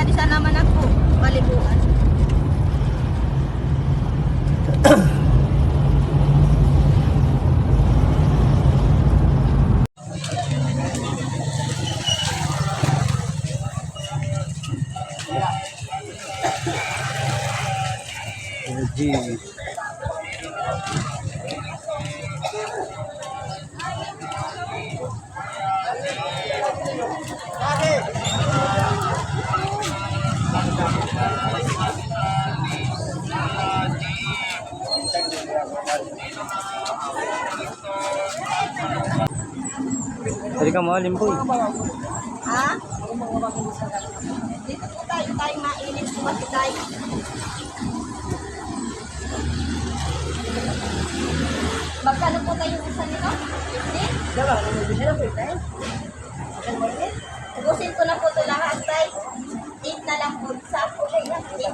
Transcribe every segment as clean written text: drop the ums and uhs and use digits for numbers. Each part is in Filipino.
di sana naman ako paliguan. Energy. Tadi kamu alim po. Ha? Dito po tayo mainit po kasi tayo. Magkano po tayo isa nito? 50? Dapat, ano po ito? Ubusin ko na po ito lahat tayo. 8 na lang po. Sa 8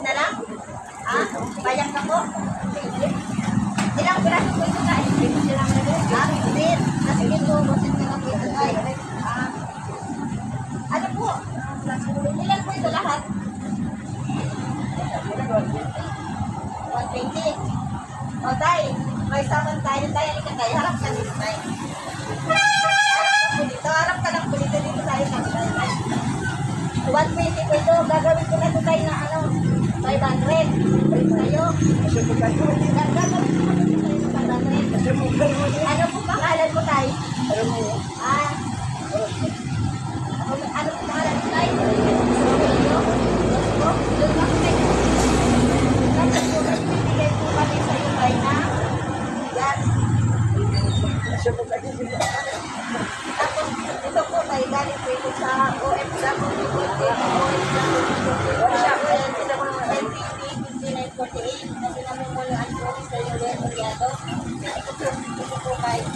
na lang? Ha? Payak na po? Ilang piraso po ito tayo? 50 lang na po. Ha? 8. Kasi ito, ubusin ko na po ito tayo. Ano po? Ilan po ito lahat? 120. O tayo, may saman tayo. Tayo, halika tayo. Harap ka dito tayo. Harap ka lang po dito. Dito tayo. 120 po ito. Gagawin ko na ito tayo na 500. Balik tayo. Gagawin ko na ito tayo na 500. Ano po pangalan mo tayo? Ano po pangalan mo tayo? Bibigay po kami sa iyo tayo na yan. Tapos ito po tayo galing po ito sa OFW. Kasi namin mula ang po sa iyo rin magyado. Ito po kayo.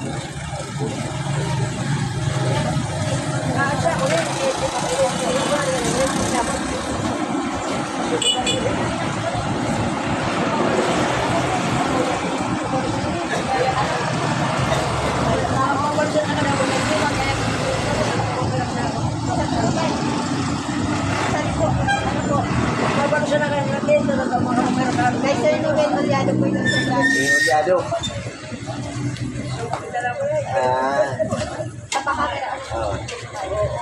Kay Sir Noel Mariano po yung sa Oliado. sa pakamera.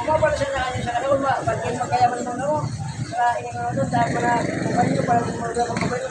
Mapala siya na kanya sa kanila, pagkin magkayaman mo na mo. Para inang ano, para kumpanyo, para kumpanyo, para kumpanyo.